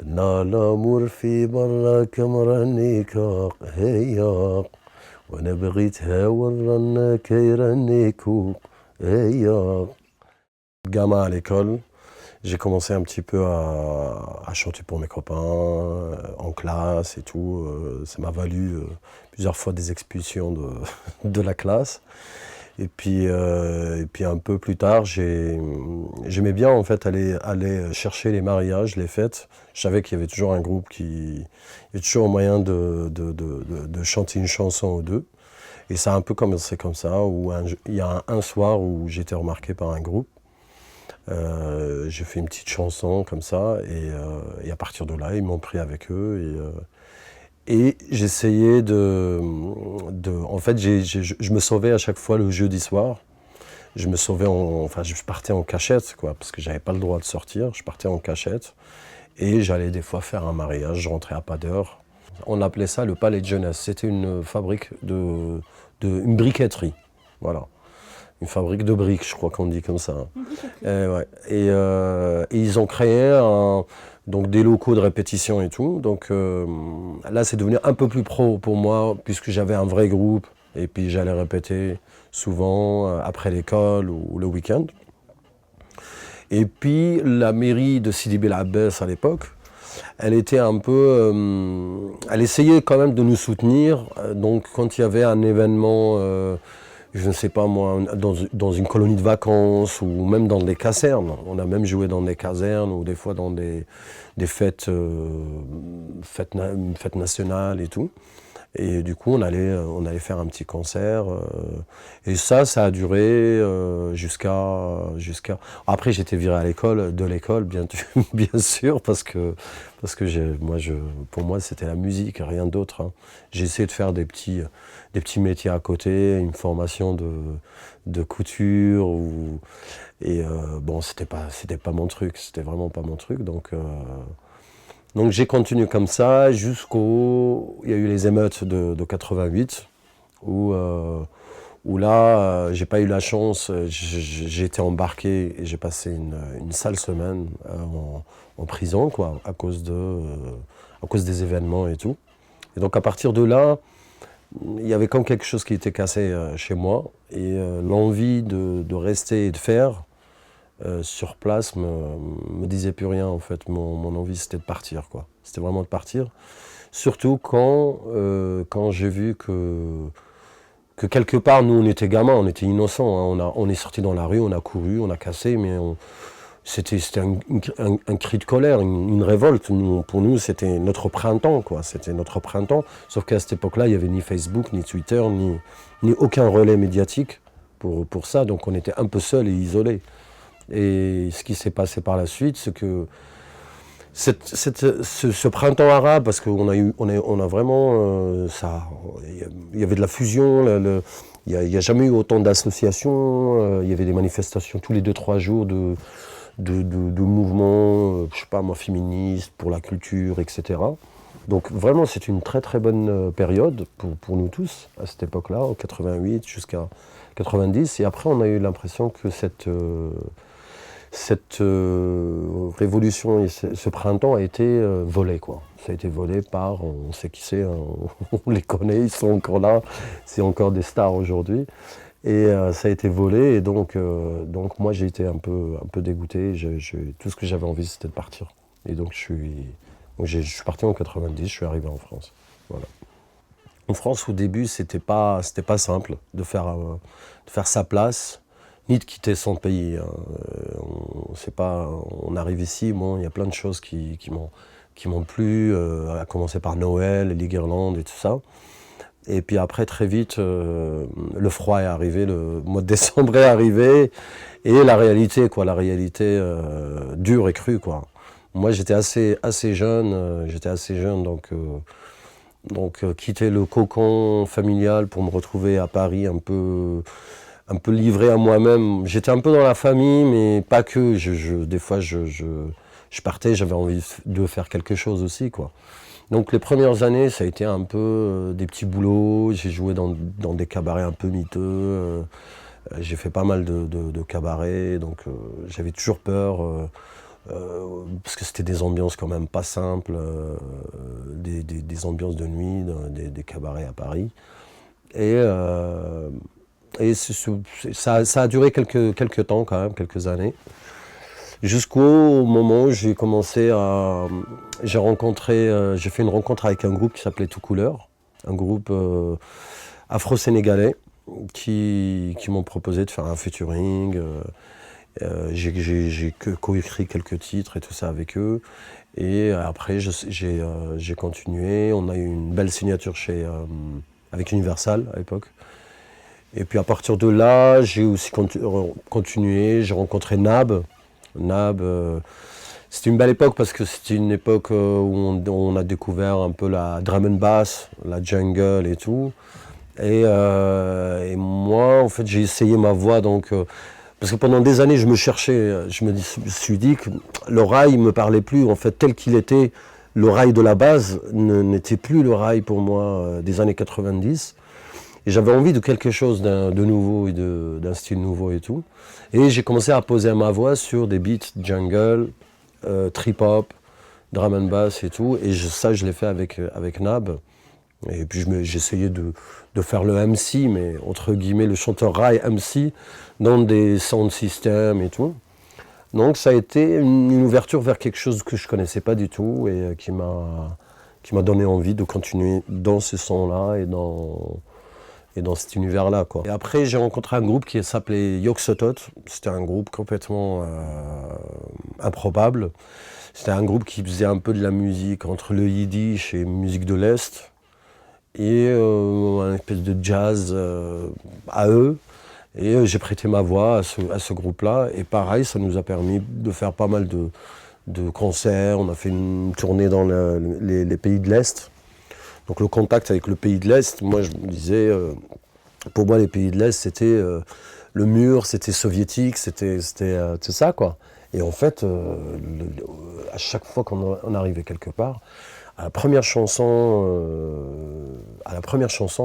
بدنا الأمور في برك مرنيكا هيا وانا بغيتها ورناك يرنيكو هيا. Gamin à l'école, j'ai commencé un petit peu à chanter pour mes copains, en classe et tout. Ça m'a valu plusieurs fois des expulsions de la classe. Et puis un peu plus tard, j'aimais bien en fait aller chercher les mariages, les fêtes. Je savais qu'il y avait toujours un groupe il y avait toujours moyen de chanter une chanson ou deux. Et ça a un peu commencé comme ça, où il y a un soir où j'ai été remarqué par un groupe. J'ai fait une petite chanson comme ça, et à partir de là, ils m'ont pris avec eux. Et j'essayais en fait, je me sauvais à chaque fois le jeudi soir. Je me sauvais, enfin, je partais en cachette, quoi, parce que j'avais pas le droit de sortir. Je partais en cachette et j'allais des fois faire un mariage. Je rentrais à pas d'heure. On appelait ça le Palais de Jeunesse. C'était une fabrique une briqueterie, voilà, une fabrique de briques, je crois qu'on dit comme ça. Ouais. Et ils ont créé donc des locaux de répétition et tout. Donc là, c'est devenu un peu plus pro pour moi, puisque j'avais un vrai groupe. Et puis j'allais répéter souvent après l'école ou le week-end. Et puis la mairie de Sidi Bel Abbès à l'époque, elle était un peu, elle essayait quand même de nous soutenir. Donc quand il y avait un événement, je ne sais pas moi, dans une colonie de vacances ou même dans des casernes. On a même joué dans des casernes ou des fois dans des fêtes, fêtes nationales et tout. Et du coup, on allait faire un petit concert. Et ça a duré jusqu'à. Après, j'étais viré de l'école, bien, bien sûr, parce que pour moi, c'était la musique, rien d'autre. Hein. J'ai essayé de faire des petits métiers à côté, une formation de couture. Et bon, c'était pas mon truc, c'était vraiment pas mon truc. Donc j'ai continué comme ça jusqu'au... Il y a eu les émeutes de 88, où là, j'ai pas eu la chance, j'ai été embarqué et j'ai passé une sale semaine en prison, quoi, à cause des événements et tout. Et donc à partir de là, il y avait comme quelque chose qui était cassé chez moi, et l'envie de rester et de faire sur place me disait plus rien en fait. Mon envie c'était de partir, quoi. C'était vraiment de partir. Surtout quand j'ai vu que quelque part nous on était gamins, on était innocents. Hein. On est sortis dans la rue, on a couru, on a cassé, mais c'était un cri de colère, une révolte. Pour nous c'était notre printemps, quoi. C'était notre printemps. Sauf qu'à cette époque-là il n'y avait ni Facebook, ni Twitter, ni aucun relais médiatique pour ça. Donc on était un peu seuls et isolés. Et ce qui s'est passé par la suite, c'est que ce printemps arabe, parce qu'on a vraiment il y avait de la fusion, il n'y a jamais eu autant d'associations, il y avait des manifestations tous les 2-3 jours de mouvements, je sais pas moi, féministes, pour la culture, etc. Donc vraiment, c'est une très très bonne période pour nous tous, à cette époque-là, en 88 jusqu'à 90. Et après, on a eu l'impression que cette révolution et ce printemps a été volé, quoi. Ça a été volé par, on sait qui c'est, hein, on les connaît, ils sont encore là, c'est encore des stars aujourd'hui. Et ça a été volé, et donc moi j'ai été un peu dégoûté. Tout ce que j'avais envie c'était de partir. Et donc je suis parti en 90, je suis arrivé en France. Voilà. En France au début c'était pas simple de faire sa place, ni de quitter son pays. Hein. On arrive ici, bon, il y a plein de choses qui m'ont plu, à commencer par Noël, les guirlandes et tout ça. Et puis après, très vite, le froid est arrivé, le mois de décembre est arrivé, et la réalité, quoi, dure et crue, quoi. Moi, j'étais assez jeune, donc quitter le cocon familial pour me retrouver à Paris un peu livré à moi-même. J'étais un peu dans la famille, mais pas que. Des fois, je partais, j'avais envie de faire quelque chose aussi, quoi. Donc les premières années, ça a été un peu des petits boulots. J'ai joué dans des cabarets un peu miteux. J'ai fait pas mal de cabarets, donc j'avais toujours peur parce que c'était des ambiances quand même pas simples, des ambiances de nuit, des cabarets à Paris. Et, ça a duré quelques temps quand même, quelques années. Jusqu'au moment où j'ai commencé à... j'ai fait une rencontre avec un groupe qui s'appelait Tout Couleur, un groupe afro-sénégalais qui m'ont proposé de faire un featuring. J'ai coécrit quelques titres et tout ça avec eux. Et après, j'ai continué. On a eu une belle signature avec Universal à l'époque. Et puis à partir de là, j'ai aussi continué. J'ai rencontré Nab. C'était une belle époque parce que c'était une époque où on a découvert un peu la drum and bass, la jungle et tout. Et moi, en fait, j'ai essayé ma voix donc... parce que pendant des années, je me cherchais, je me suis dit que le rail ne me parlait plus. En fait, tel qu'il était, le rail de la base n'était plus le rail pour moi des années 90. Et j'avais envie de quelque chose de nouveau et d'un style nouveau et tout. Et j'ai commencé à poser ma voix sur des beats jungle, trip-hop, drum and bass et tout. Et ça, je l'ai fait avec Nab. Et puis j'essayais de faire le MC, mais entre guillemets le chanteur rail MC, dans des sound systems et tout. Donc ça a été une ouverture vers quelque chose que je ne connaissais pas du tout et qui m'a donné envie de continuer dans ce son-là et dans cet univers-là, quoi. Et après j'ai rencontré un groupe qui s'appelait Yogg-Sothoth. C'était un groupe complètement improbable. C'était un groupe qui faisait un peu de la musique entre le yiddish et musique de l'Est. Et un espèce de jazz à eux. Et j'ai prêté ma voix à ce groupe-là. Et pareil, ça nous a permis de faire pas mal de concerts. On a fait une tournée dans les pays de l'Est. Donc le contact avec le pays de l'Est, moi je me disais, pour moi les pays de l'Est, c'était le mur, c'était soviétique, c'était ça, quoi. Et en fait, à chaque fois qu'on arrivait quelque part, à la première chanson,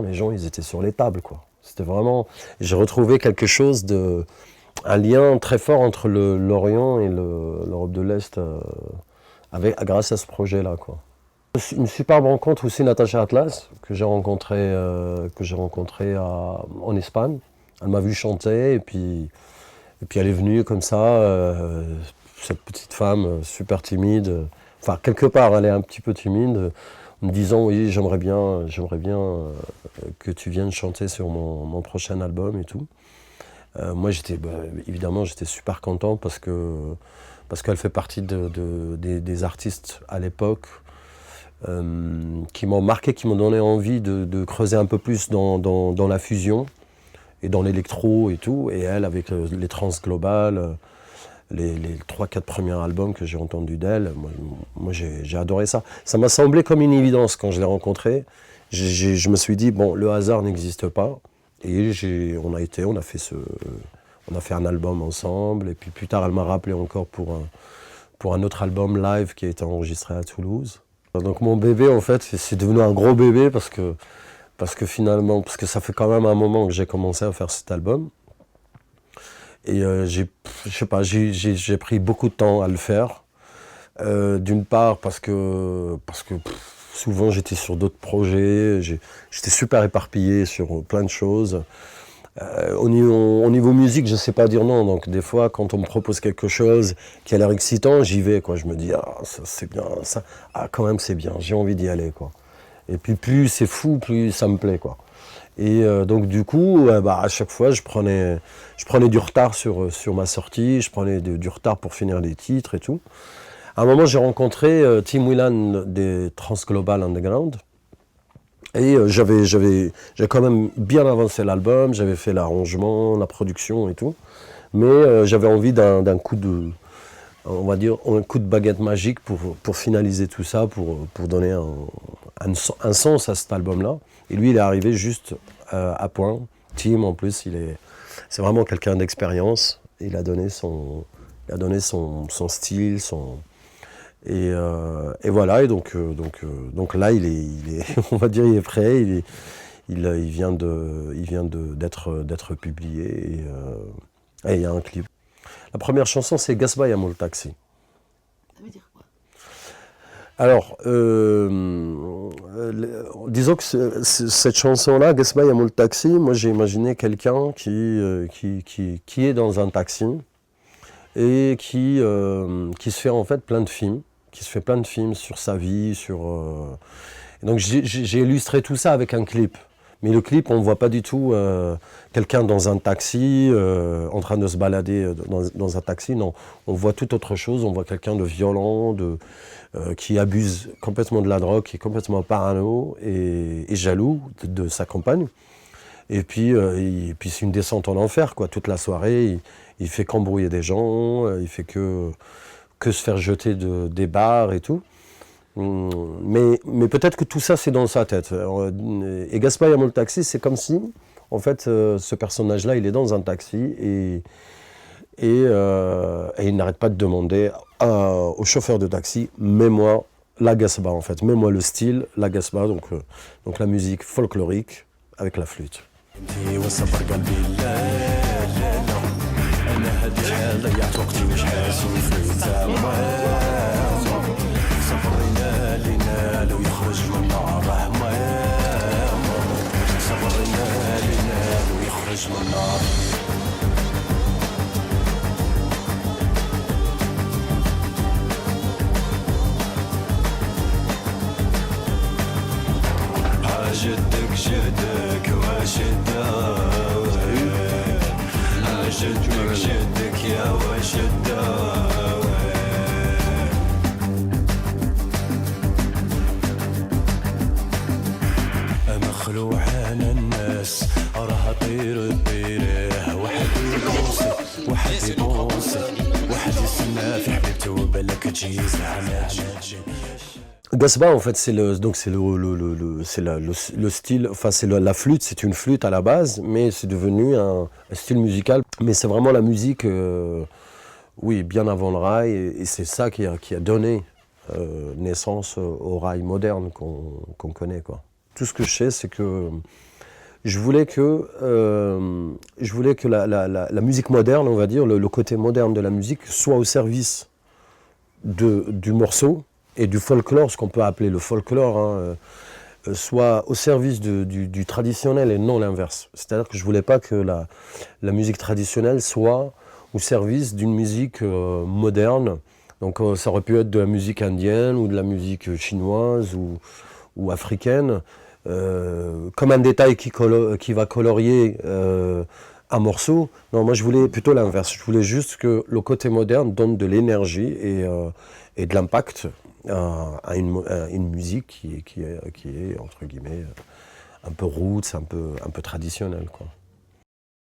les gens, ils étaient sur les tables, quoi. C'était vraiment... J'ai retrouvé quelque chose un lien très fort entre l'Orient et l'Europe de l'Est grâce à ce projet-là, quoi. Une superbe rencontre aussi, Natacha Atlas, que j'ai rencontrée en Espagne. Elle m'a vu chanter et puis elle est venue comme ça, cette petite femme super timide. Enfin, quelque part, elle est un petit peu timide, en me disant, oui, j'aimerais bien que tu viennes chanter sur mon prochain album et tout. Moi, évidemment, j'étais super content parce qu'elle fait partie des artistes à l'époque qui m'ont marqué, qui m'ont donné envie de creuser un peu plus dans la fusion et dans l'électro et tout. Et elle, avec les trans globales, les 3-4 premiers albums que j'ai entendus d'elle, moi j'ai adoré ça. Ça m'a semblé comme une évidence quand je l'ai rencontrée. Je me suis dit, bon, le hasard n'existe pas. Et on a fait un album ensemble. Et puis plus tard, elle m'a rappelé encore pour un autre album live qui a été enregistré à Toulouse. Donc mon bébé, en fait, c'est devenu un gros bébé parce que ça fait quand même un moment que j'ai commencé à faire cet album. Et j'ai pris beaucoup de temps à le faire. D'une part parce que souvent j'étais sur d'autres projets, j'étais super éparpillé sur plein de choses. Au niveau musique, je ne sais pas dire non, donc des fois quand on me propose quelque chose qui a l'air excitant, j'y vais, quoi. Je me dis, ah ça c'est bien, ça, ah quand même c'est bien, j'ai envie d'y aller, quoi. Et puis plus c'est fou, plus ça me plaît, quoi. Et donc du coup, à chaque fois je prenais du retard sur ma sortie, je prenais du retard pour finir les titres et tout. À un moment j'ai rencontré Tim Whelan des Trans Global Underground. Et j'avais quand même bien avancé l'album, j'avais fait l'arrangement, la production et tout. Mais j'avais envie d'un coup on va dire, un coup de baguette magique pour finaliser tout ça, pour donner un sens à cet album-là. Et lui, il est arrivé juste à point. Tim, en plus, c'est vraiment quelqu'un d'expérience. Il a donné son style, et voilà. Et donc là, il est on va dire, il est prêt. Il vient d'être publié. Et il y a un clip. La première chanson, c'est Gasbay Amol Taxi. Alors, disons que cette chanson-là, Gasba Yamoul Taxi, moi j'ai imaginé quelqu'un qui est dans un taxi et qui se fait en fait plein de films, sur sa vie, Donc j'ai illustré tout ça avec un clip. Mais le clip, on ne voit pas du tout quelqu'un dans un taxi, en train de se balader dans un taxi. Non, on voit tout autre chose. On voit quelqu'un de violent, qui abuse complètement de la drogue, qui est complètement parano et jaloux de sa compagne. Et puis c'est une descente en enfer, quoi. Toute la soirée, il fait qu'embrouiller des gens, il fait que se faire jeter des bars et tout. Mais peut-être que tout ça, c'est dans sa tête. Et Gaspa Yamoul Taxi, c'est comme si, en fait, ce personnage-là, il est dans un taxi et il n'arrête pas de demander au chauffeur de taxi, mets-moi la Gasba, en fait. Mets-moi le style, la Gasba, donc la musique folklorique avec la flûte. جدك جدك وشداوي جدك جدك يا وشداوي مخلوع عن الناس راها طير طيره واحد يبوسك واحد يبوسك واحد يسمع في حبيبته وبالك تجي زعما تجي Gasba, en fait, c'est le style, enfin c'est la flûte, c'est une flûte à la base, mais c'est devenu un style musical. Mais c'est vraiment la musique, oui, bien avant le rail, et c'est ça qui a donné naissance au rail moderne qu'on connaît, quoi. Tout ce que je sais, c'est que je voulais que la musique moderne, on va dire, le côté moderne de la musique, soit au service du morceau, et du folklore, ce qu'on peut appeler le folklore, hein, soit au service du traditionnel et non l'inverse. C'est-à-dire que je ne voulais pas que la musique traditionnelle soit au service d'une musique moderne. Donc ça aurait pu être de la musique indienne ou de la musique chinoise ou africaine, comme un détail qui va colorier un morceau. Non, moi je voulais plutôt l'inverse. Je voulais juste que le côté moderne donne de l'énergie et de l'impact à une musique qui est entre guillemets un peu roots, un peu traditionnelle, quoi.